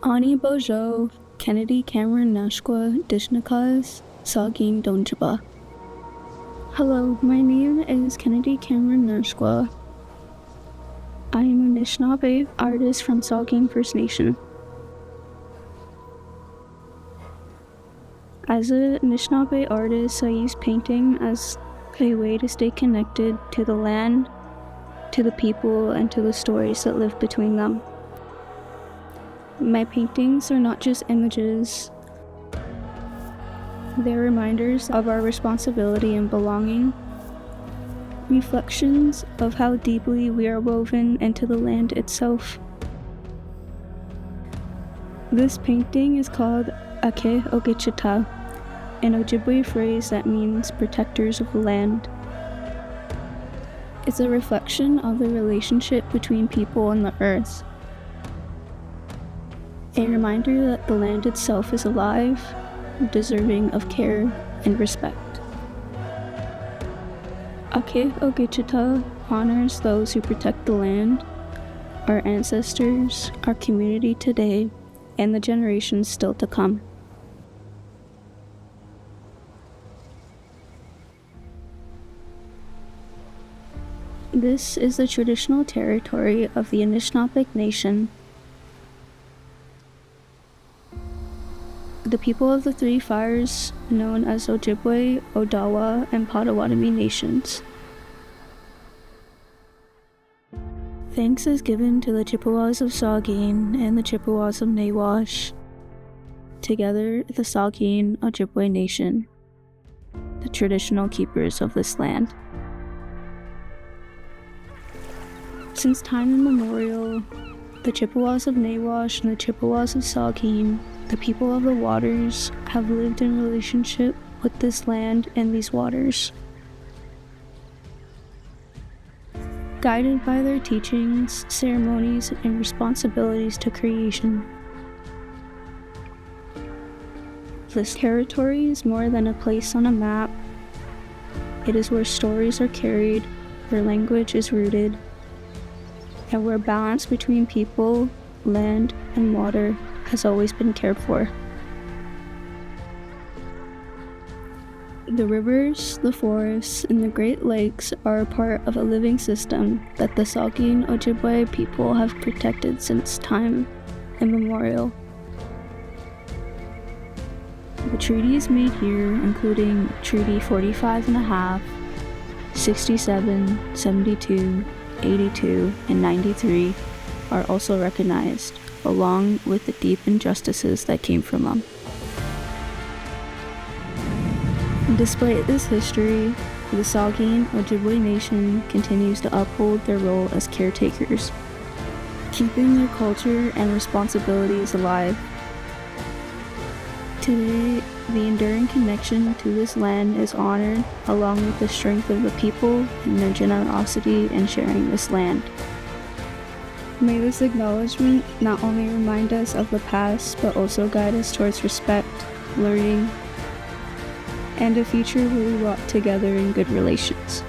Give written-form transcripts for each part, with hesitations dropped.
Ani Bojo, Kennedy Cameron-Nashkewa, Dishnakas, Sagin Donjaba. Hello, my name is Kennedy Cameron-Nashkewa. I am a Anishinaabe artist from Sagin First Nation. As a Anishinaabe artist, I use painting as a way to stay connected to the land, to the people, and to the stories that live between them. My paintings are not just images. They're reminders of our responsibility and belonging, reflections of how deeply we are woven into the land itself. This painting is called Ake Ogichita, an Ojibwe phrase that means protectors of the land. It's a reflection of the relationship between people and the earth. A reminder that the land itself is alive, deserving of care and respect. Ake Ogichita honors those who protect the land, our ancestors, our community today, and the generations still to come. This is the traditional territory of the Anishinaabe Nation. The people of the Three Fires, known as Ojibwe, Odawa, and Potawatomi nations. Thanks is given to the Chippewas of Sagin and the Chippewas of Nawash, together the Sagin Ojibwe Nation, the traditional keepers of this land. Since time immemorial, the Chippewas of Nawash and the Chippewas of Sagin, the people of the waters, have lived in relationship with this land and these waters. Guided by their teachings, ceremonies, and responsibilities to creation. This territory is more than a place on a map. It is where stories are carried, where language is rooted, and where balance between people, land, and water has always been cared for. The rivers, the forests, and the Great Lakes are a part of a living system that the Sagin Ojibwe people have protected since time immemorial. The treaties made here, including Treaty 45.5, 67, 72, 82, and 93, are also recognized, along with the deep injustices that came from them. Despite this history, the Sagin Ojibwe Nation continues to uphold their role as caretakers, keeping their culture and responsibilities alive. Today, the enduring connection to this land is honored, along with the strength of the people and their generosity in sharing this land. May this acknowledgement not only remind us of the past, but also guide us towards respect, learning, and a future where we walk together in good relations.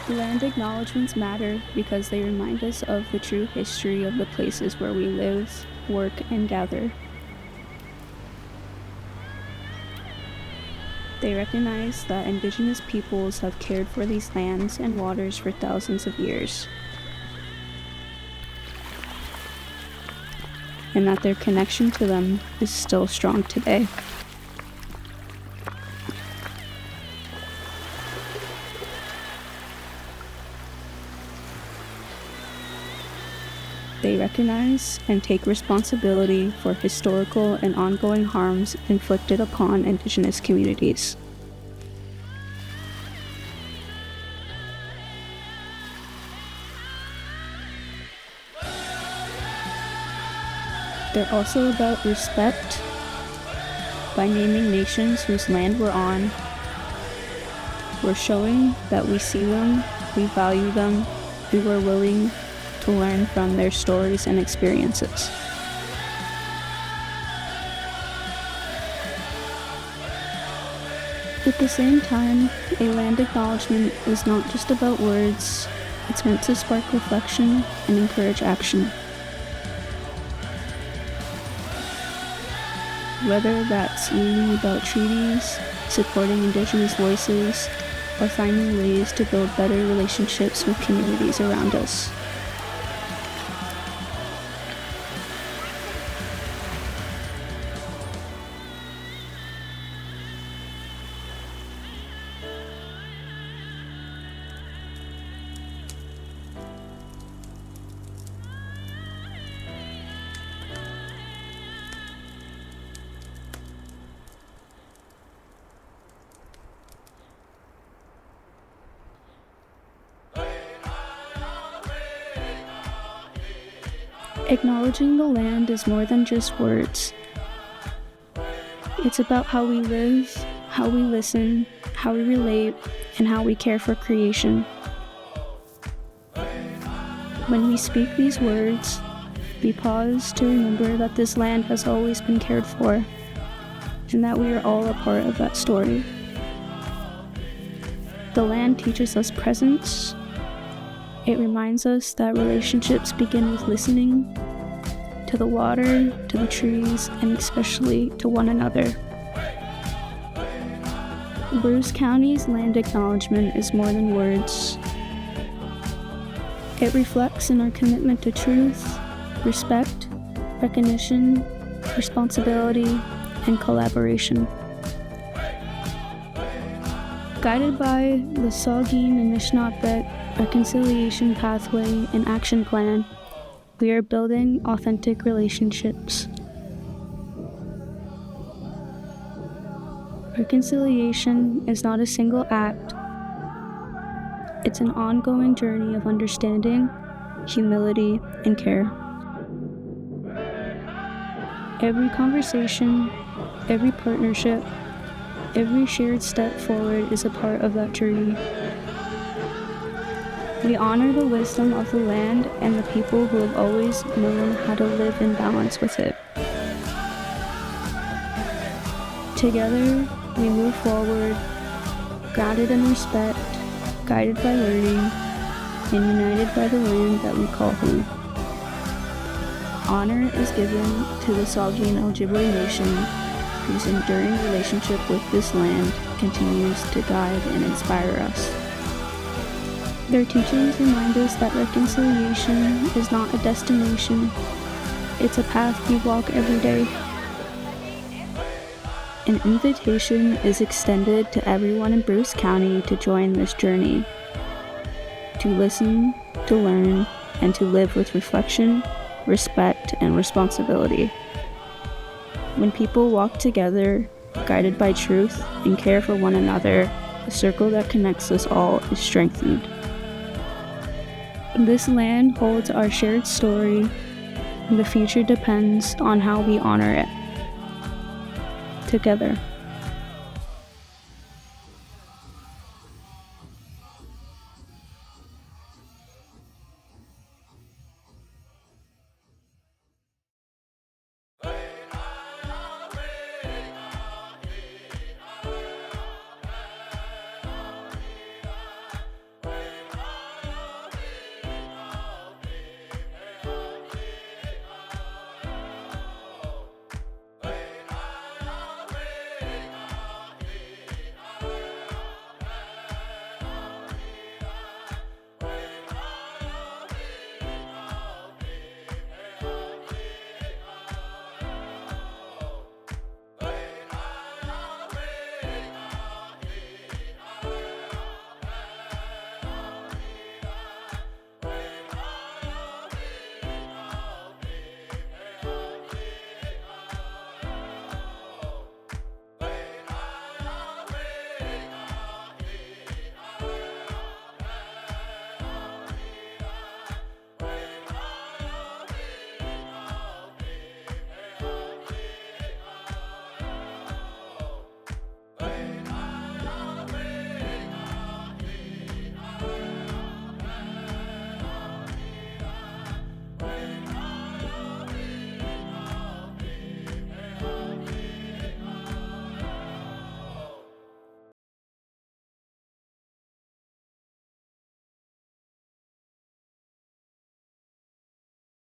Land acknowledgements matter because they remind us of the true history of the places where we live, work, and gather. They recognize that Indigenous peoples have cared for these lands and waters for thousands of years, and that their connection to them is still strong today. They recognize and take responsibility for historical and ongoing harms inflicted upon Indigenous communities. they're also about respect. By naming nations whose land we're on, we're showing that we see them, we value them, and we're willing to learn from their stories and experiences. At the same time, a land acknowledgement is not just about words, it's meant to spark reflection and encourage action. Whether that's learning about treaties, supporting Indigenous voices, or finding ways to build better relationships with communities around us. Acknowledging the land is more than just words. It's about how we live, how we listen, how we relate, and how we care for creation. When we speak these words, we pause to remember that this land has always been cared for, and that we are all a part of that story. The land teaches us presence. It reminds us that relationships begin with listening to the water, to the trees, and especially to one another. Bruce County's land acknowledgement is more than words. It reflects in our commitment to truth, respect, recognition, responsibility, and collaboration. Guided by the Saugeen and Anishinaabe Reconciliation Pathway and Action Plan, we are building authentic relationships. Reconciliation is not a single act. It's an ongoing journey of understanding, humility, and care. Every conversation, every partnership, every shared step forward is a part of that journey. We honor the wisdom of the land and the people who have always known how to live in balance with it. Together, we move forward, grounded in respect, guided by learning, and united by the land that we call home. Honor is given to the Saugeen Ojibwe Nation, whose enduring relationship with this land continues to guide and inspire us. Their teachings remind us that reconciliation is not a destination, it's a path we walk every day. An invitation is extended to everyone in Bruce County to join this journey, to listen, to learn, and to live with reflection, respect, and responsibility. When people walk together, guided by truth and care for one another, the circle that connects us all is strengthened. This land holds our shared story, and the future depends on how we honor it together.